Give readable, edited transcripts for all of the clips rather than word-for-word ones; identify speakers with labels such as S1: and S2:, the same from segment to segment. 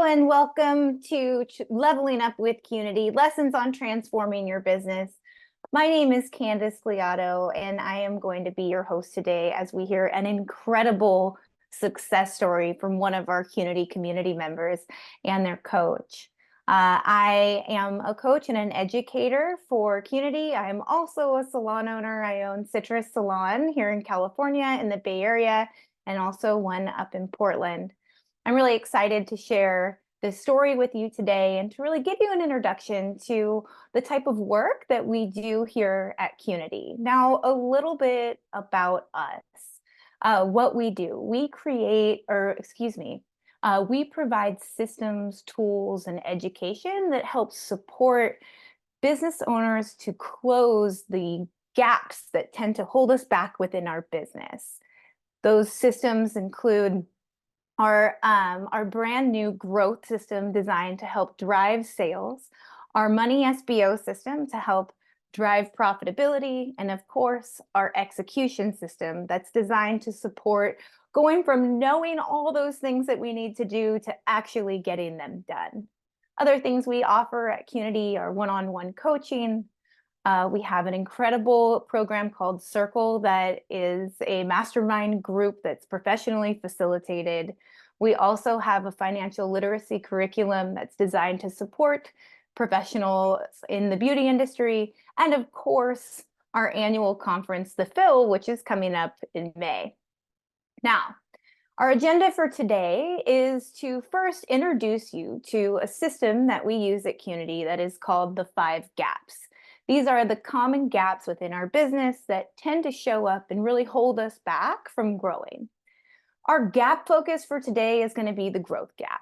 S1: and welcome to Leveling Up with Qnity, Lessons on Transforming Your Business. My name is Candice Gliato, and I am going to be your host today as we hear an incredible success story from one of our Qnity community members and their coach. I am a coach and an educator for Qnity. I am also a salon owner. I own Citrus Salon here in California in the Bay Area, and also one up in Portland. I'm really excited to share this story with you today and to really give you an introduction to the type of work that we do here at Qnity. Now, a little bit about us, what we do. We provide systems, tools, and education that help support business owners to close the gaps that tend to hold us back within our business. Those systems include our brand new growth system designed to help drive sales, our money SBO system to help drive profitability, and of course, our execution system that's designed to support going from knowing all those things that we need to do to actually getting them done. Other things we offer at Qnity are one-on-one coaching. We have an incredible program called Circle that is a mastermind group that's professionally facilitated. We also have a financial literacy curriculum that's designed to support professionals in the beauty industry. And of course, our annual conference, The Phil, which is coming up in May. Now, our agenda for today is to first introduce you to a system that we use at Qnity that is called the 5 gaps. These are the common gaps within our business that tend to show up and really hold us back from growing. Our gap focus for today is going to be the growth gap.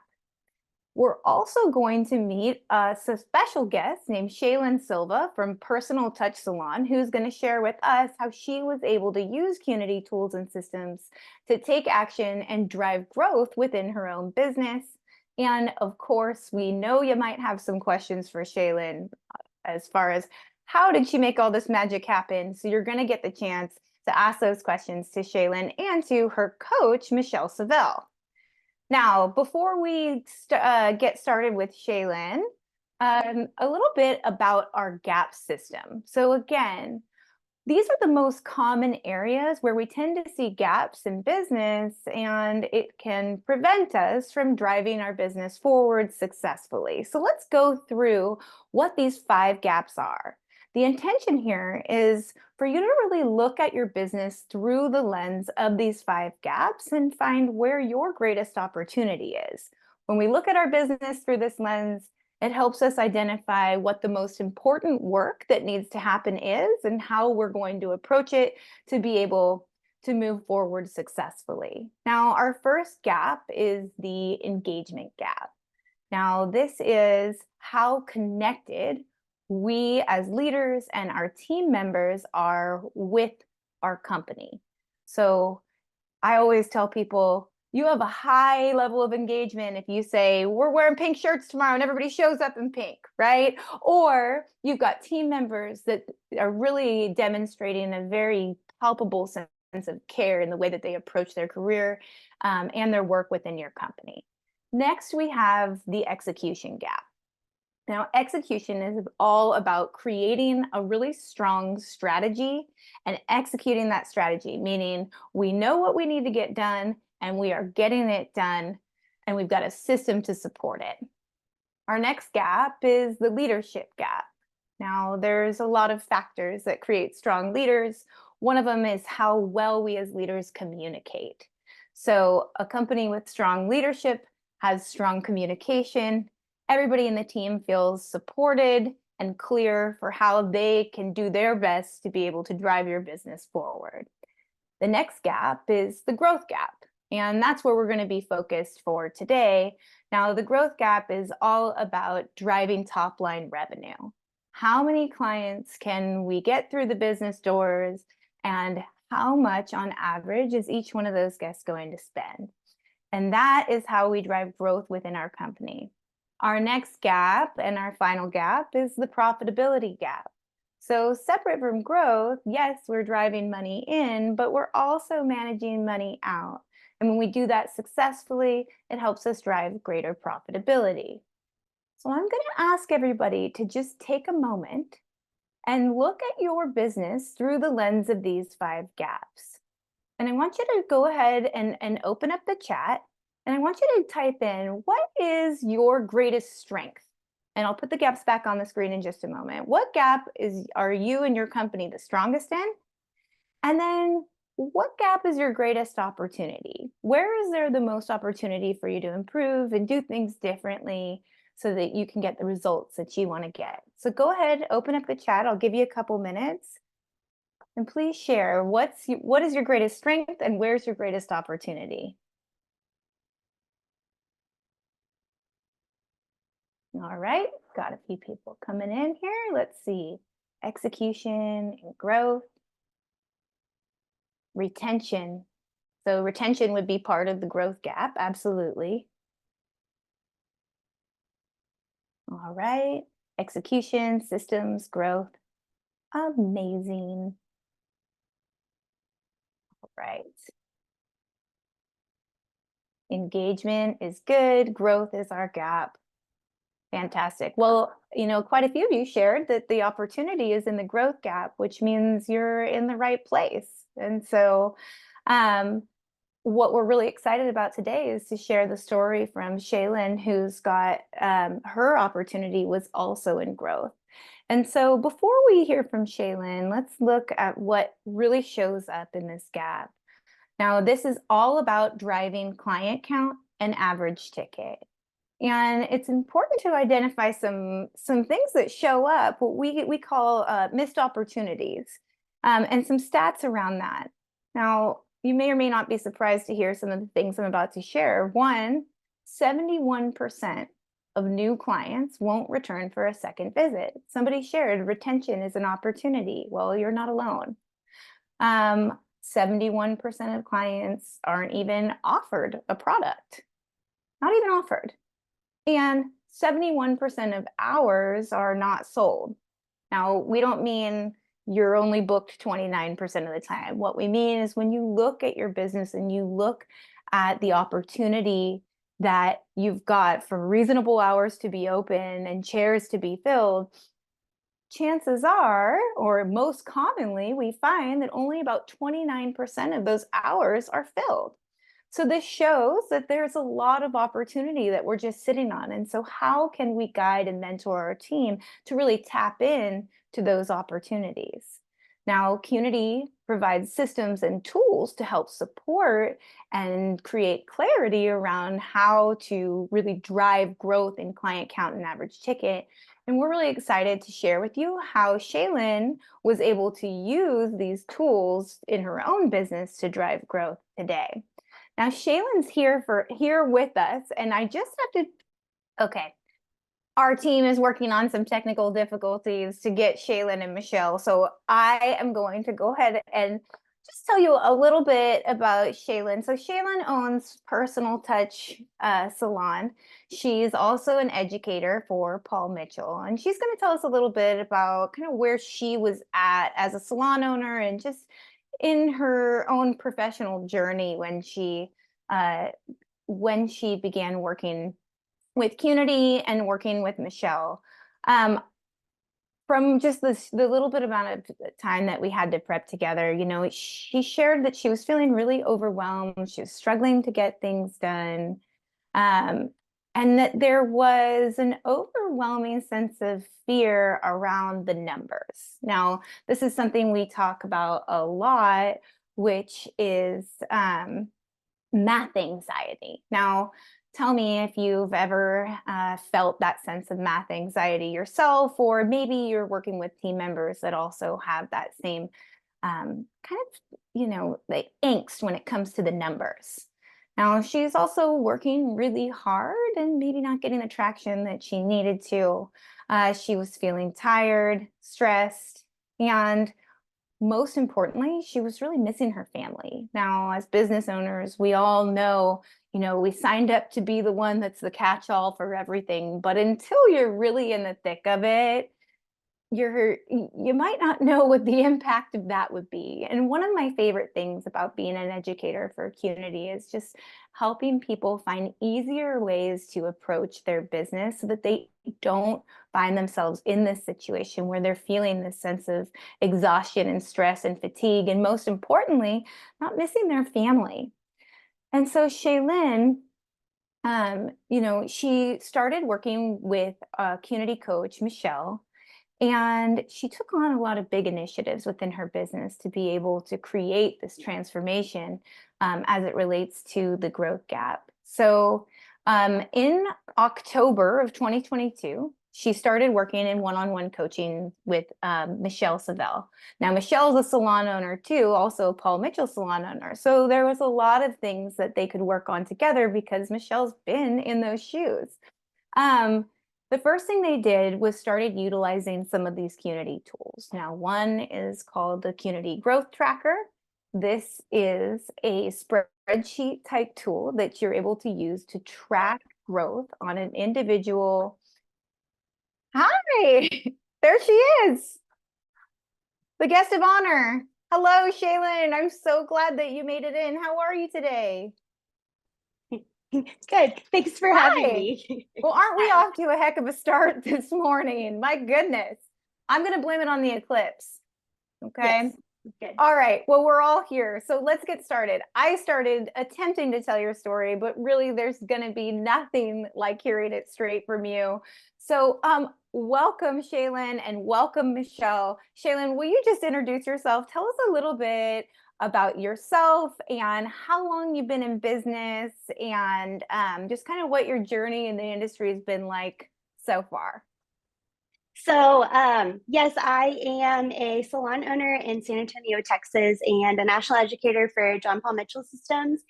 S1: We're also going to meet a special guest named Schalan Silva from Personal Touch Salon, who's going to share with us how she was able to use Qnity tools and systems to take action and drive growth within her own business. And of course, we know you might have some questions for Schalan as far as how did she make all this magic happen? So you're going to get the chance to ask those questions to Schalan and to her coach, Michele Savell. Now, before we get started with Schalan, a little bit about our gap system. So again, these are the most common areas where we tend to see gaps in business, and it can prevent us from driving our business forward successfully. So let's go through what these 5 gaps are. The intention here is for you to really look at your business through the lens of these 5 gaps and find where your greatest opportunity is. When we look at our business through this lens, it helps us identify what the most important work that needs to happen is and how we're going to approach it to be able to move forward successfully. Now, our first gap is the engagement gap. Now, this is how connected we as leaders and our team members are with our company. So I always tell people, you have a high level of engagement if you say, we're wearing pink shirts tomorrow and everybody shows up in pink, right? Or you've got team members that are really demonstrating a very palpable sense of care in the way that they approach their career and their work within your company. Next, we have the execution gap. Now, execution is all about creating a really strong strategy and executing that strategy, meaning we know what we need to get done and we are getting it done, and we've got a system to support it. Our next gap is the leadership gap. Now, there's a lot of factors that create strong leaders. One of them is how well we as leaders communicate. So a company with strong leadership has strong communication. Everybody in the team feels supported and clear for how they can do their best to be able to drive your business forward. The next gap is the growth gap, and that's where we're going to be focused for today. Now, the growth gap is all about driving top-line revenue. How many clients can we get through the business doors, and how much on average is each one of those guests going to spend? And that is how we drive growth within our company. Our next gap and our final gap is the profitability gap. So separate from growth, yes, we're driving money in, but we're also managing money out. And when we do that successfully, it helps us drive greater profitability. So I'm going to ask everybody to just take a moment and look at your business through the lens of these 5 gaps. And I want you to go ahead and open up the chat. And I want you to type in, what is your greatest strength? And I'll put the gaps back on the screen in just a moment. What gap are you and your company the strongest in? And then what gap is your greatest opportunity? Where is there the most opportunity for you to improve and do things differently so that you can get the results that you want to get? So go ahead, open up the chat. I'll give you a couple minutes. And please share what is your greatest strength and where's your greatest opportunity? All right, got a few people coming in here. Let's see. Execution and growth. Retention. So retention would be part of the growth gap, absolutely. All right, execution, systems, growth. Amazing. All right. Engagement is good, growth is our gap. Fantastic. Well, quite a few of you shared that the opportunity is in the growth gap, which means you're in the right place. And so what we're really excited about today is to share the story from Schalan, who's got her opportunity was also in growth. And so before we hear from Schalan, let's look at what really shows up in this gap. Now, this is all about driving client count and average ticket. And it's important to identify some things that show up, what we call missed opportunities, and some stats around that. Now, you may or may not be surprised to hear some of the things I'm about to share. 71% of new clients won't return for a second visit. Somebody shared retention is an opportunity. Well, you're not alone. 71% of clients aren't even offered a product, not even offered. And 71% of hours are not sold. Now, we don't mean you're only booked 29% of the time. What we mean is when you look at your business and you look at the opportunity that you've got for reasonable hours to be open and chairs to be filled, chances are, or most commonly, we find that only about 29% of those hours are filled. So this shows that there's a lot of opportunity that we're just sitting on. And so how can we guide and mentor our team to really tap in to those opportunities? Now, Qnity provides systems and tools to help support and create clarity around how to really drive growth in client count and average ticket. And we're really excited to share with you how Schalan was able to use these tools in her own business to drive growth today. Now, Schalan's here with us, and I just have to, okay, our team is working on some technical difficulties to get Schalan and Michele. So I am going to go ahead and just tell you a little bit about Schalan. So Schalan owns Personal Touch Salon. She's also an educator for Paul Mitchell, and she's going to tell us a little bit about kind of where she was at as a salon owner and just in her own professional journey when she began working with Qnity and working with Michele. From just the little bit amount of time that we had to prep together, she shared that she was feeling really overwhelmed. She was struggling to get things done. And that there was an overwhelming sense of fear around the numbers. Now, this is something we talk about a lot, which is math anxiety. Now, tell me if you've ever felt that sense of math anxiety yourself, or maybe you're working with team members that also have that same kind of, the angst when it comes to the numbers. Now, she's also working really hard and maybe not getting the traction that she needed to. She was feeling tired, stressed, and most importantly, she was really missing her family. Now, as business owners, we all know, we signed up to be the one that's the catch-all for everything. But until you're really in the thick of it, you might not know what the impact of that would be. And one of my favorite things about being an educator for Qnity is just helping people find easier ways to approach their business so that they don't find themselves in this situation where they're feeling this sense of exhaustion and stress and fatigue, and most importantly, not missing their family. And so Schalan, she started working with a Qnity coach, Michele, and she took on a lot of big initiatives within her business to be able to create this transformation as it relates to the growth gap. So in October of 2022, she started working in one-on-one coaching with Michele Savell. Now, Michelle's a salon owner too, also a Paul Mitchell salon owner. So there was a lot of things that they could work on together because Michelle's been in those shoes. The first thing they did was started utilizing some of these Qnity tools. Now, one is called the Qnity Growth Tracker. This is a spreadsheet type tool that you're able to use to track growth on an individual. Hi, there she is, the guest of honor. Hello, Schalan. I'm so glad that you made it in. How are you today?
S2: Good. Thanks for having me.
S1: Well, aren't we off to a heck of a start this morning? My goodness. I'm going to blame it on the eclipse. Okay.
S2: Yes. Good.
S1: All right. Well, we're all here. So let's get started. I started attempting to tell your story, but really there's going to be nothing like hearing it straight from you. So welcome, Schalan, and welcome, Michele. Schalan, will you just introduce yourself? Tell us a little bit about yourself and how long you've been in business, and just kind of what your journey in the industry has been like so far.
S2: So, yes, I am a salon owner in San Antonio, Texas, and a national educator for John Paul Mitchell Systems.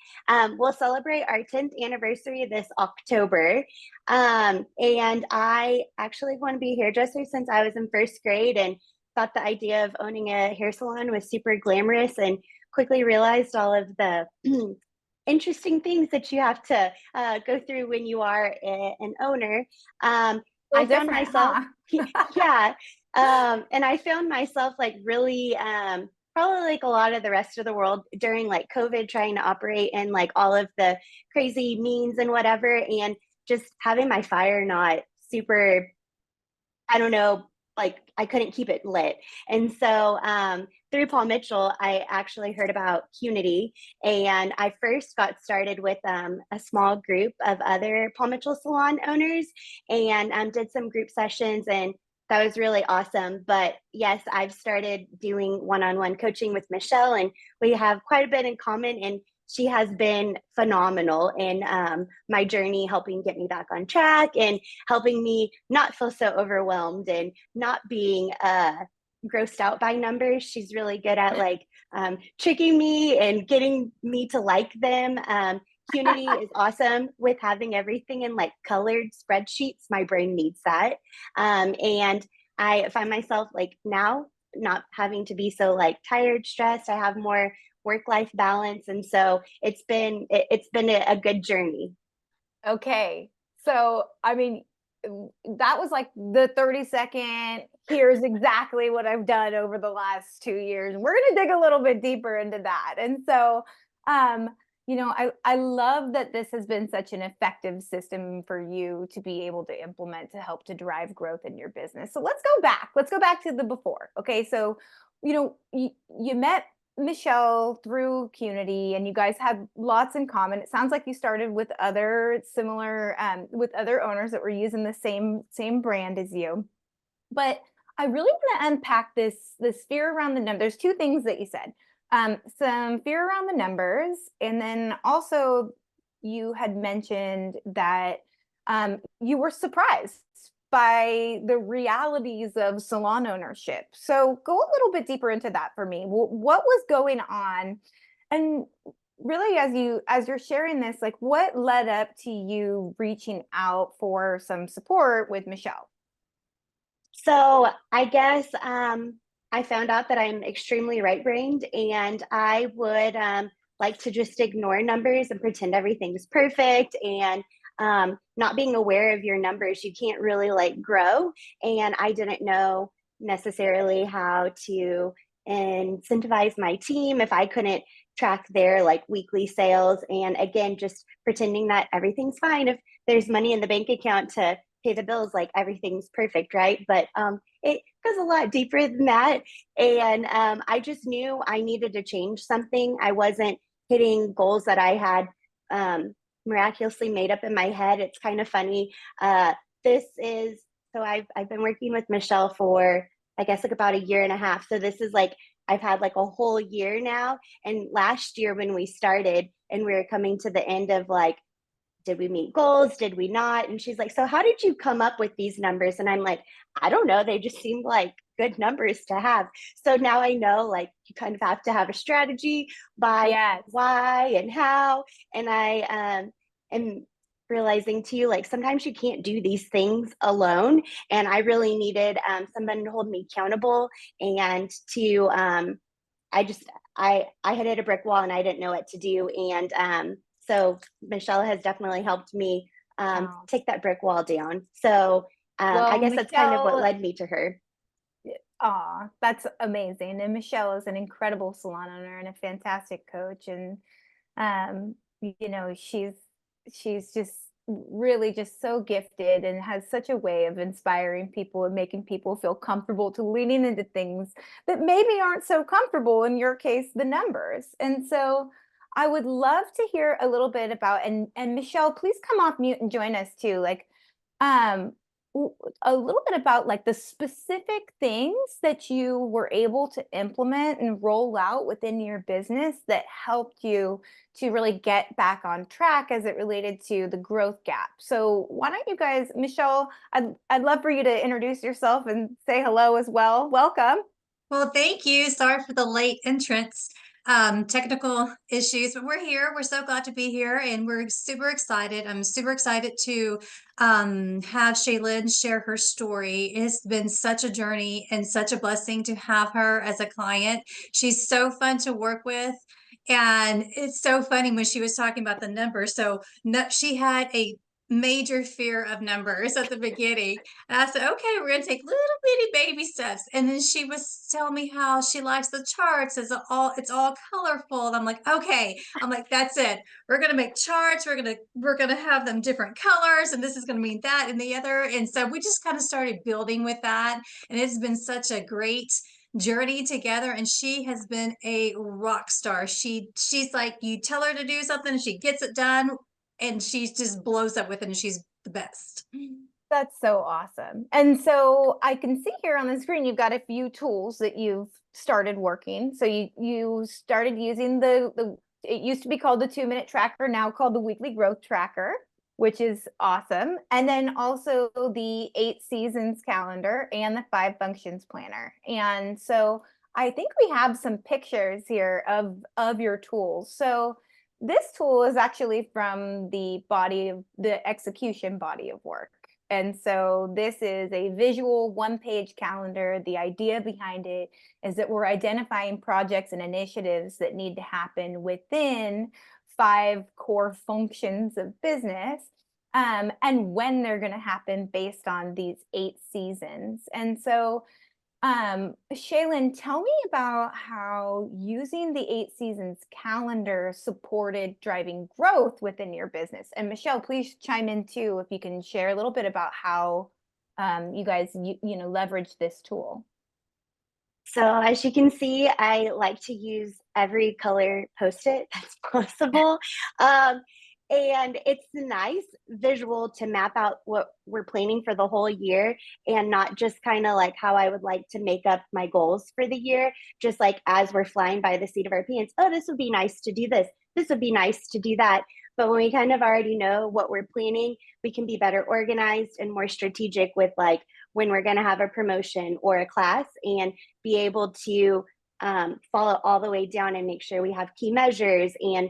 S2: We'll celebrate our 10th anniversary this October. And I actually want to be a hairdresser since I was in first grade and thought the idea of owning a hair salon was super glamorous, and quickly realized all of the interesting things that you have to go through when you are an owner. I found myself, yeah. And I found myself like really, probably like a lot of the rest of the world during like COVID, trying to operate in like all of the crazy means and whatever, and just having my fire not super, I don't know, like I couldn't keep it lit. And so through Paul Mitchell, I actually heard about Qnity, and I first got started with a small group of other Paul Mitchell salon owners, and did some group sessions, and that was really awesome. But yes, I've started doing one-on-one coaching with Michele, and we have quite a bit in common, and she has been phenomenal in my journey, helping get me back on track and helping me not feel so overwhelmed and not being grossed out by numbers. She's really good at like tricking me and getting me to like them. Qnity is awesome with having everything in like colored spreadsheets. My brain needs that. And I find myself like now not having to be so like tired, stressed. I have more work-life balance, and so it's been a good journey.
S1: Okay, so I mean, that was like the 30-second, here's exactly what I've done over the last 2 years. We're going to dig a little bit deeper into that. And so I love that this has been such an effective system for you to be able to implement to help to drive growth in your business. So let's go back to the before. Okay, so you met Michele through Qnity, and you guys had lots in common. It sounds like you started with other similar with other owners that were using the same brand as you. But I really want to unpack this fear around the number. There's two things that you said. Some fear around the numbers, and then also you had mentioned that you were surprised by the realities of salon ownership. So go a little bit deeper into that for me. What was going on? And really, as you're sharing this, like what led up to you reaching out for some support with Michele?
S2: So I guess I found out that I'm extremely right-brained, and I would like to just ignore numbers and pretend everything's perfect, and not being aware of your numbers, you can't really like grow. And I didn't know necessarily how to incentivize my team if I couldn't track their like weekly sales. And again, just pretending that everything's fine. If there's money in the bank account to pay the bills, like everything's perfect, right? But it goes a lot deeper than that. And I just knew I needed to change something. I wasn't hitting goals that I had miraculously made up in my head. It's kind of funny. This is so I've been working with Michele for I guess like about a year and a half. So this is like I've had like a whole year now. And last year when we started and we were coming to the end of like, did we meet goals? Did we not? And she's like, so how did you come up with these numbers? And I'm like, I don't know. They just seemed like good numbers to have. So now I know like you kind of have to have a strategy by
S1: Yes.
S2: why and how. And I am realizing too, like sometimes you can't do these things alone. And I really needed someone to hold me accountable and to I just I had hit a brick wall and I didn't know what to do. And so Michele has definitely helped me
S1: Oh.
S2: take that brick wall down. So I
S1: Well,
S2: guess that's kind of what
S1: Michele,
S2: led me to her.
S1: aw, that's amazing. And Michele is an incredible salon owner and a fantastic coach. And you know, she's just really just so gifted and has such a way of inspiring people and making people feel comfortable to leaning into things that maybe aren't so comfortable, in your case, the numbers. And so I would love to hear a little bit about, and Michele, please come off mute and join us too. Like um a little bit about like the specific things that you were able to implement and roll out within your business that helped you to really get back on track as it related to the growth gap. So why don't you guys, Michele, I'd love for you to introduce yourself and say hello as well. Welcome.
S3: Well, thank you. Sorry for the late entrance, technical issues, but we're here. We're so glad to be here, and we're super excited. I'm super excited to have Schalan share her story. It's been such a journey and such a blessing to have her as a client. She's so fun to work with. And it's so funny when she was talking about the numbers. So no, she had a major fear of numbers at the beginning. And I said, okay, we're going to take little bitty baby steps. And then she was telling me how she likes the charts. It's all colorful. And I'm like, okay. I'm like, that's it. We're going to make charts. We're going to have them different colors. And this is going to mean that and the other. And so we just kind of started building with that. And it's been such a great journey together, and she has been a rock star. She's like, you tell her to do something, she gets it done, and she just blows up with it, and she's the best.
S1: That's so awesome. And so I can see here on the screen, you've got a few tools that you've started working. So you started using the it used to be called the 2-minute tracker, now called the weekly growth tracker, which is awesome. And then also the 8 seasons calendar and the 5 functions planner. And so I think we have some pictures here of your tools. So this tool is actually from the execution body of work. And so this is a visual 1-page calendar. The idea behind it is that we're identifying projects and initiatives that need to happen within 5 core functions of business, and when they're going to happen based on these 8 seasons. And so Schalan, tell me about how using the 8 seasons calendar supported driving growth within your business. And Michele, please chime in too, if you can share a little bit about how you guys, leverage this tool.
S2: So as you can see, I like to use every color post-it that's possible. And it's a nice visual to map out what we're planning for the whole year and not just kind of like how I would like to make up my goals for the year, just like as we're flying by the seat of our pants. Oh, this would be nice to do this. This would be nice to do that. But when we kind of already know what we're planning, we can be better organized and more strategic with like when we're going to have a promotion or a class and be able to follow all the way down and make sure we have key measures and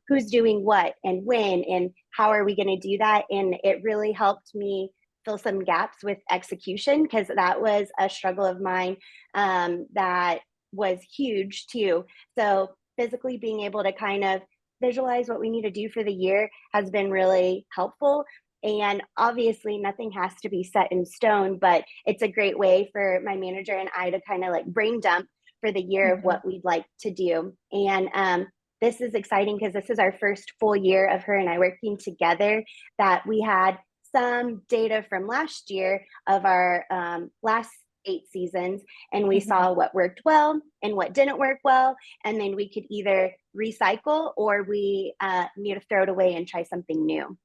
S2: who's doing what and when and how are we going to do that. And it really helped me fill some gaps with execution because that was a struggle of mine that was huge too. So physically being able to kind of visualize what we need to do for the year has been really helpful. And obviously, nothing has to be set in stone, but it's a great way for my manager and I to kind of like brain dump for the year of
S1: Mhm.
S2: what we'd like to do. And this is exciting because this is our first full year of her and I working together, that we had some data from last year of our last 8 seasons, and we
S1: Mhm.
S2: saw what worked well and what didn't work well, and then we could either recycle or we need to throw it away and try something new.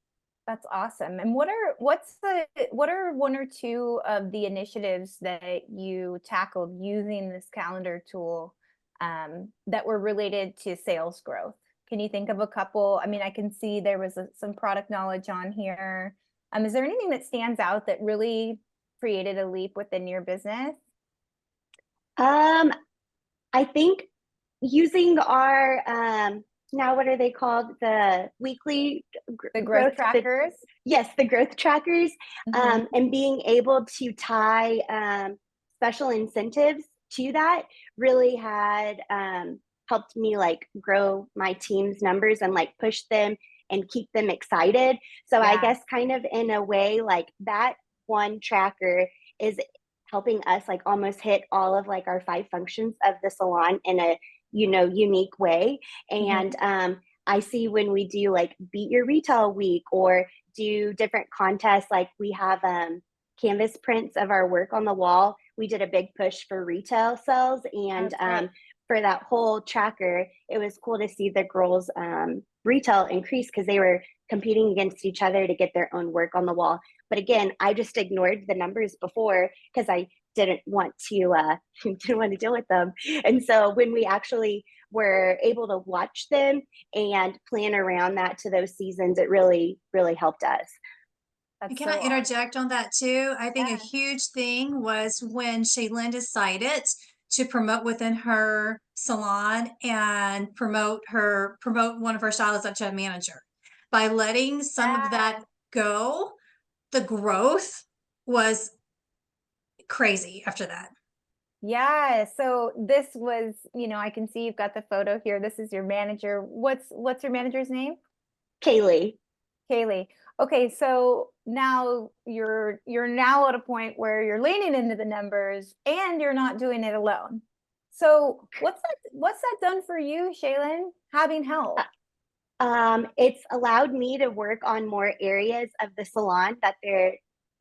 S1: That's awesome. And what are one or two of the initiatives that you tackled using this calendar tool that were related to sales growth? Can you think of a couple? I mean, I can see there was some product knowledge on here. Is there anything that stands out that really created a leap within your business?
S2: Um, I think using our now what are they called, the weekly
S1: The growth
S2: growth, the
S1: trackers?
S2: yes, the growth trackers,
S1: Mhm.
S2: and being able to tie special incentives to that really had helped me like grow my team's numbers and like push them and keep them excited. So I
S1: Yeah.
S2: guess kind of in a way like that one tracker is helping us like almost hit all of like our 5 functions of the salon in a unique way. And
S1: Mhm.
S2: I see when we do like beat your retail week or do different contests, like we have canvas prints of our work on the wall. We did a big push for retail sales, and
S1: That's great.
S2: for that whole tracker, it was cool to see the girls retail increase because they were competing against each other to get their own work on the wall. But again, I just ignored the numbers before because I didn't want to didn't want to deal with them. And so when we actually were able to watch them and plan around that to those seasons, it really, really helped us.
S3: And
S1: That's
S3: can I
S1: so awesome.
S3: interject on that too? I think a
S1: Yeah.
S3: huge thing was when Schalan decided to promote within her salon and promote one of her stylists up to a manager. By letting some of
S1: Yeah.
S3: that go, the growth was crazy after that.
S1: Yeah, so this was, I can see you've got the photo here. This is your manager. What's your manager's name?
S2: Kaylee.
S1: Kaylee. Okay, so now you're now at a point where you're leaning into the numbers and you're not doing it alone. So what's that done for you, Schalan, having help?
S2: It's allowed me to work on more areas of the salon that there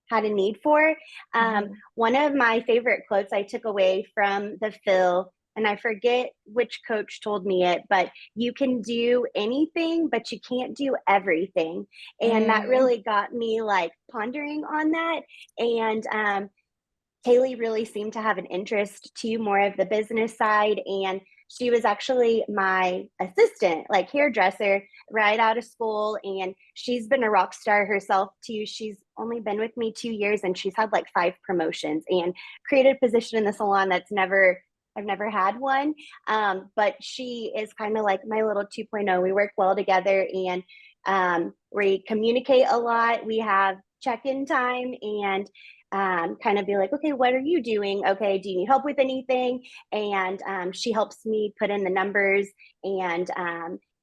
S2: had a need for.
S1: Mhm.
S2: One of my favorite quotes I took away from the Phil, and I forget which coach told me it, but you can do anything, but you can't do everything. And that
S1: Mm,
S2: really got me like pondering on that. And Haley really seemed to have an interest to more of the business side, and she was actually my assistant, like hairdresser, right out of school. And she's been a rock star herself too. She's only been with me 2 years, and she's had like 5 promotions and created a position in the salon that's never I've never had one. But she is kind of like my little 2.0. We work well together, and we communicate a lot. We have check-in time, and kind of be like, okay, what are you doing? Okay, do you need help with anything? And she helps me put in the numbers and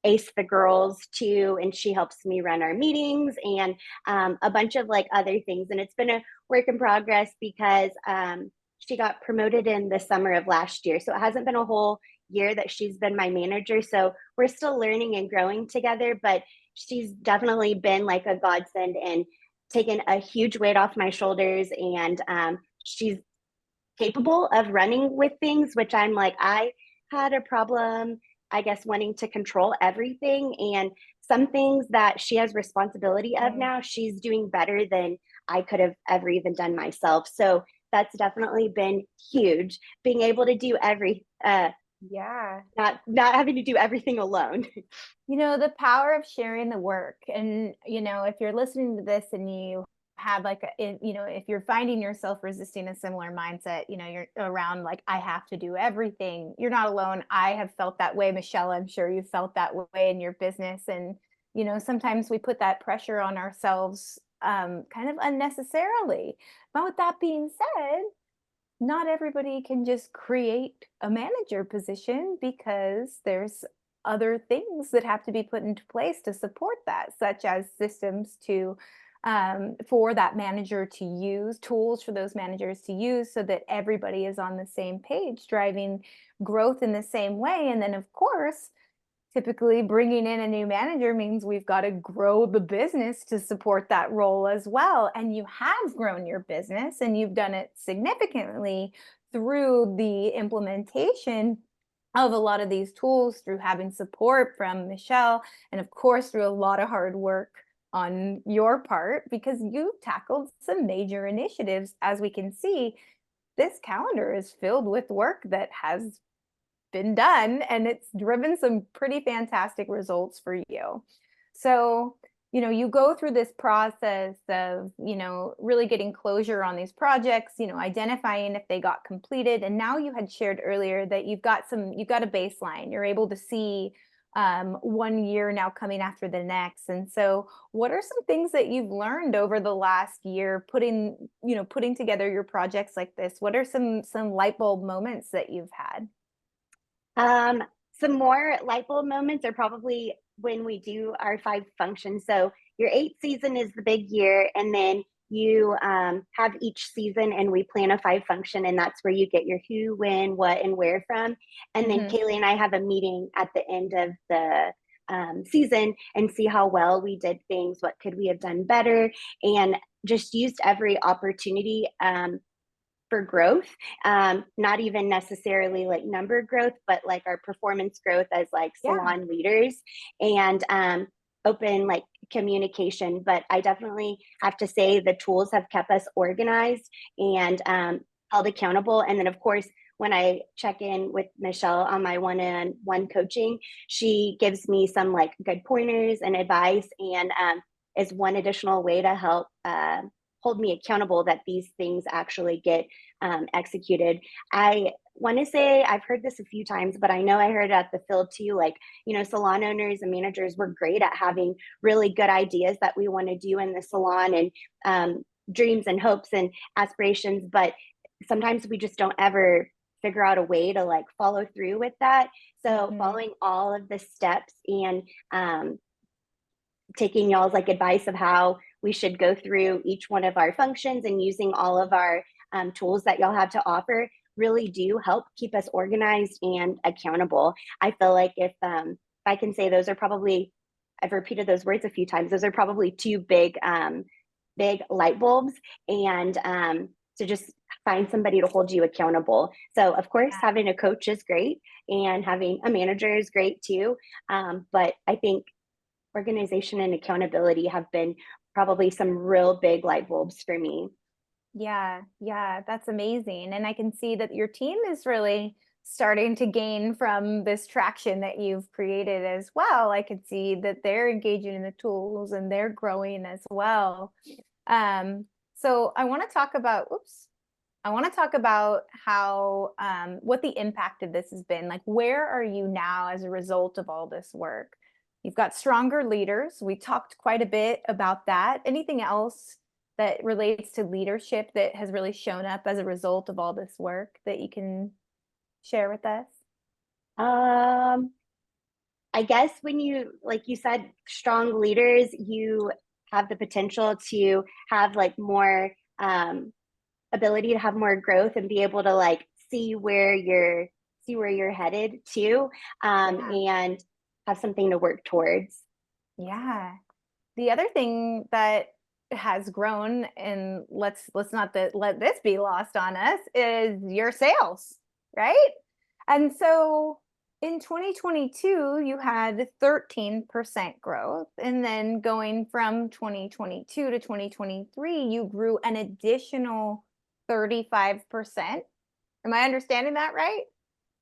S2: ace the girls too. And she helps me run our meetings and a bunch of like other things. And it's been a work in progress because she got promoted in the summer of last year. So it hasn't been a whole year that she's been my manager. So we're still learning and growing together, but she's definitely been like a godsend and taken a huge weight off my shoulders. And she's capable of running with things, which I'm like, I had a problem, I guess, wanting to control everything. And some things that she has responsibility of
S1: mm,
S2: now, she's doing better than I could have ever even done myself. So that's definitely been huge, being able to do
S1: yeah.
S2: not having to do everything alone.
S1: The power of sharing the work. And, if you're listening to this and you have like, if you're finding yourself resisting a similar mindset, you're around like, I have to do everything. You're not alone. I have felt that way. Michelle, I'm sure you felt that way in your business. And, sometimes we put that pressure on ourselves kind of unnecessarily. But with that being said, not everybody can just create a manager position because there's other things that have to be put into place to support that, such as systems to for that manager to use, tools for those managers to use so that everybody is on the same page, driving growth in the same way. And then, of course, typically bringing in a new manager means we've got to grow the business to support that role as well. And you have grown your business and you've done it significantly through the implementation of a lot of these tools, through having support from Michele, and of course, through a lot of hard work on your part, because you tackled some major initiatives. As we can see, this calendar is filled with work that has been done, and it's driven some pretty fantastic results for you. So, you go through this process of, really getting closure on these projects, identifying if they got completed. And now you had shared earlier that you've got a baseline. You're able to see 1 year now coming after the next. And so what are some things that you've learned over the last year putting together your projects like this? What are some light bulb moments that you've had?
S2: Some more light bulb moments are probably when we do our 5 functions. So your 8th season is the big year, and then you have each season and we plan a 5 function, and that's where you get your who, when, what, and where from. And then Kaylee and I have a meeting at the end of the season and see how well we did things, what could we have done better, and just used every opportunity for growth, not even necessarily like number growth, but like our performance growth as like salon leaders, and open like communication. But I definitely have to say the tools have kept us organized and held accountable. And then of course, when I check in with Michele on my one-on-one coaching, she gives me some like good pointers and advice, and is one additional way to help hold me accountable that these things actually get executed. I want to say I've heard this a few times, but I know I heard it at the field too. Like, salon owners and managers, we're great at having really good ideas that we want to do in the salon, and dreams and hopes and aspirations, but sometimes we just don't ever figure out a way to like follow through with that. So following all of the steps and taking y'all's like advice of how we should go through each one of our functions and using all of our tools that y'all have to offer really do help keep us organized and accountable. I feel like if I can say those are probably, I've repeated those words a few times, those are probably 2 big light bulbs, and to just find somebody to hold you accountable. So of course, having a coach is great, and having a manager is great too. But I think organization and accountability have been probably some real big light bulbs for me.
S1: Yeah, that's amazing. And I can see that your team is really starting to gain from this traction that you've created as well. I can see that they're engaging in the tools and they're growing as well. So I want to talk about, how, what the impact of this has been. Like, where are you now as a result of all this work? You've got stronger leaders. We talked quite a bit about that. Anything else that relates to leadership that has really shown up as a result of all this work that you can share with us?
S2: I guess when you, like you said, strong leaders, you have the potential to have like more ability to have more growth and be able to like see where you're headed to, and have something to work towards.
S1: Yeah. The other thing that has grown, and let's not let this be lost on us, is your sales, right? And so in 2022, you had 13% growth. And then going from 2022 to 2023, you grew an additional 35%. Am I understanding that right?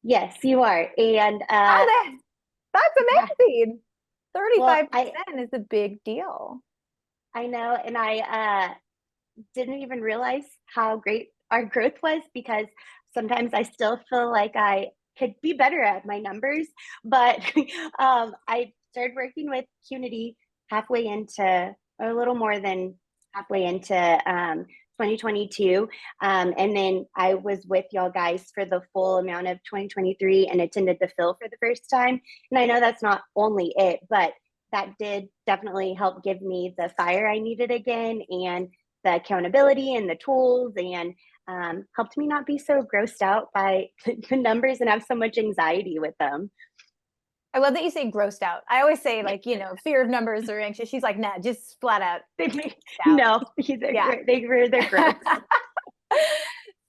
S2: Yes, you are. And
S1: that's amazing. 35%
S2: well,
S1: is a big deal.
S2: I know. And I didn't even realize how great our growth was, because sometimes I still feel like I could be better at my numbers. But I started working with Qnity halfway into, or a little more than halfway into 2022. And then I was with y'all guys for the full amount of 2023 and attended the Phil for the first time. And I know that's not only it, but that did definitely help give me the fire I needed again, and the accountability and the tools, and helped me not be so grossed out by the numbers and have so much anxiety with them.
S1: I love that you say grossed out. I always say like, fear of numbers or anxious. She's like, nah, just flat out out.
S2: No,
S1: Yeah.
S2: they're gross.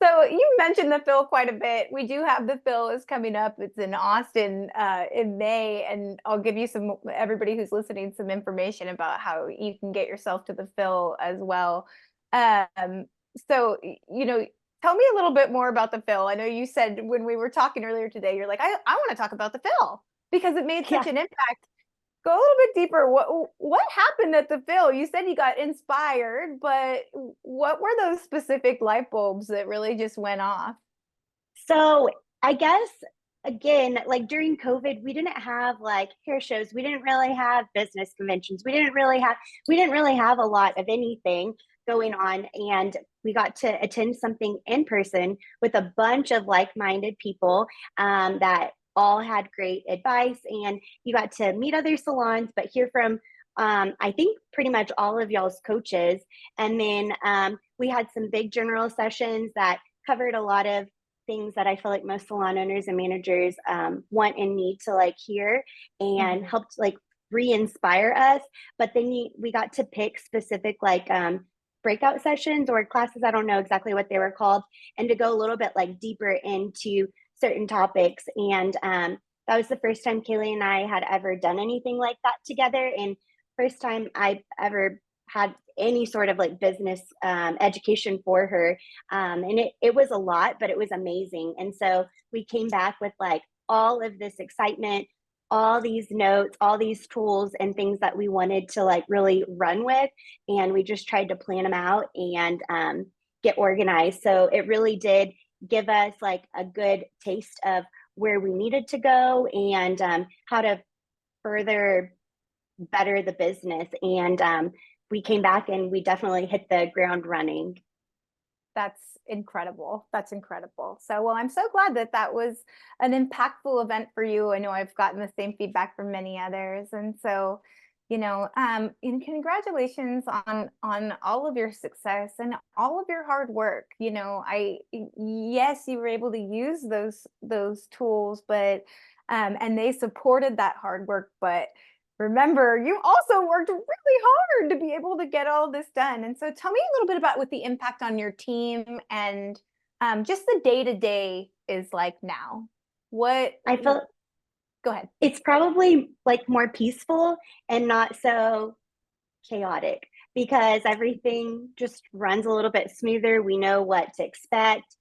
S1: So you mentioned the Phil quite a bit. We do have the Phil is coming up. It's in Austin in May, and I'll give you everybody who's listening some information about how you can get yourself to the Phil as well. So tell me a little bit more about the Phil. I know you said when we were talking earlier today, you're like, I want to talk about the Phil because it made such an impact. Go a little bit deeper. What happened at the Phil? You said you got inspired, but what were those specific light bulbs that really just went off?
S2: So I guess, again, like during COVID, we didn't have like hair shows. We didn't really have business conventions. We didn't really have a lot of anything going on. And we got to attend something in person with a bunch of like-minded people that all had great advice, and you got to meet other salons, but hear from I think pretty much all of y'all's coaches. And then we had some big general sessions that covered a lot of things that I feel like most salon owners and managers want and need to like hear, and helped like re-inspire us. But then we got to pick specific like breakout sessions or classes, I don't know exactly what they were called, and to go a little bit like deeper into certain topics. And that was the first time Kaylee and I had ever done anything like that together, and first time I ever had any sort of like business education for her. And it was a lot, but it was amazing. And so we came back with like all of this excitement, all these notes, all these tools and things that we wanted to like really run with. And we just tried to plan them out and get organized. So it really did give us like a good taste of where we needed to go, and how to further better the business. And we came back and we definitely hit the ground running.
S1: That's incredible. That's incredible. So, well, I'm so glad that was an impactful event for you. I know I've gotten the same feedback from many others. And so, and congratulations on all of your success and all of your hard work. Yes, you were able to use those tools, but and they supported that hard work, but remember, you also worked really hard to be able to get all this done. And so tell me a little bit about what the impact on your team and just the day-to-day is like now.
S2: I feel
S1: Go ahead.
S2: It's probably like more peaceful and not so chaotic, because everything just runs a little bit smoother. We know what to expect.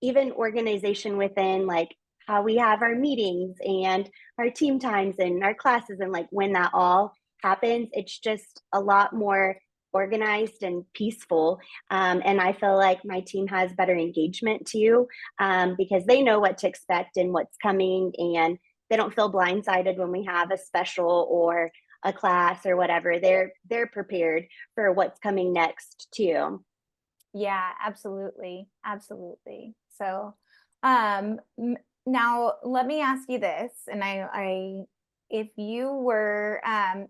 S2: Even organization within like how we have our meetings and our team times and our classes, and like when that all happens, it's just a lot more organized and peaceful. And I feel like my team has better engagement too, because they know what to expect and what's coming, and they don't feel blindsided when we have a special or a class or whatever. They're prepared for what's coming next too.
S1: Yeah, absolutely. Absolutely. So, now let me ask you this, and if you were,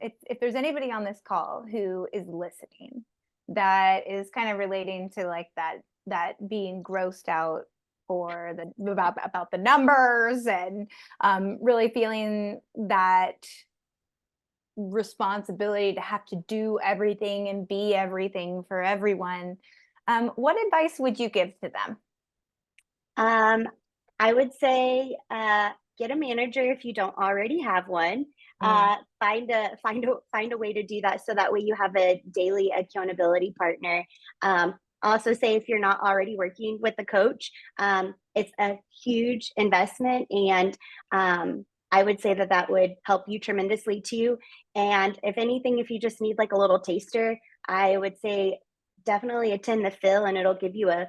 S1: if there's anybody on this call who is listening that is kind of relating to like that being grossed out or about the numbers and really feeling that responsibility to have to do everything and be everything for everyone, what advice would you give to them?
S2: I would say get a manager if you don't already have one. Find a way to do that, so that way you have a daily accountability partner. Also say if you're not already working with a coach, it's a huge investment, and I would say that would help you tremendously too. And if anything, if you just need like a little taster, I would say definitely attend the Phil, and it'll give you a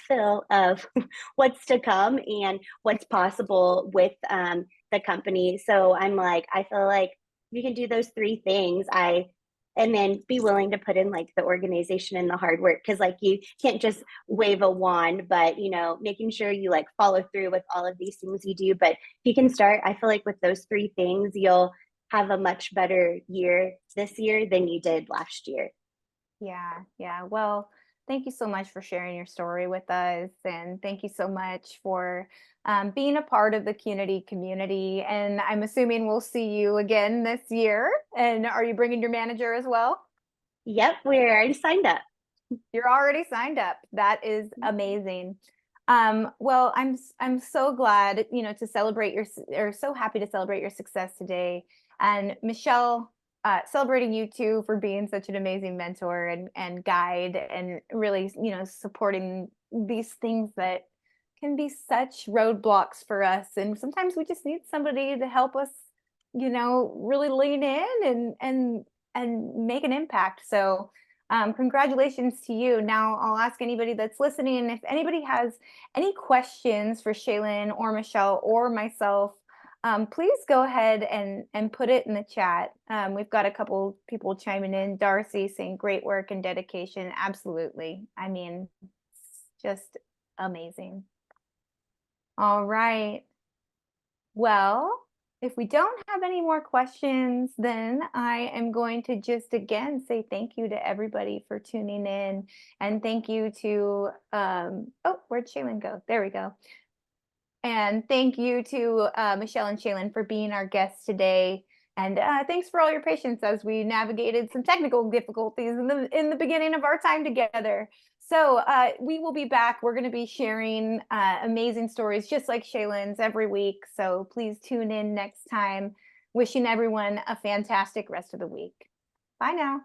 S2: feel of what's to come and what's possible with the company. So I feel like you can do those three things. And then be willing to put in like the organization and the hard work, because like you can't just wave a wand, but making sure you like follow through with all of these things you do. But if you can start, I feel like with those three things, you'll have a much better year this year than you did last year.
S1: Yeah. Well, thank you so much for sharing your story with us. And thank you so much for being a part of the Qnity community. And I'm assuming we'll see you again this year. And are you bringing your manager as well?
S2: Yep, we're already signed up.
S1: You're already signed up. That is amazing. Well, I'm so glad, to celebrate or so happy to celebrate your success today. And Michele, celebrating you too for being such an amazing mentor and guide, and really, supporting these things that can be such roadblocks for us. And sometimes we just need somebody to help us, really lean in and make an impact. So congratulations to you. Now I'll ask anybody that's listening, if anybody has any questions for Schalan or Michele or myself, please go ahead and put it in the chat. We've got a couple people chiming in. Darcy saying great work and dedication. Absolutely. I mean, just amazing. All right. Well, if we don't have any more questions, then I am going to just again say thank you to everybody for tuning in. And thank you to, oh, where'd Schalan go? There we go. And thank you to Michele and Schalan for being our guests today. And thanks for all your patience as we navigated some technical difficulties in the beginning of our time together. So we will be back. We're going to be sharing amazing stories just like Schalan's every week. So please tune in next time. Wishing everyone a fantastic rest of the week. Bye now.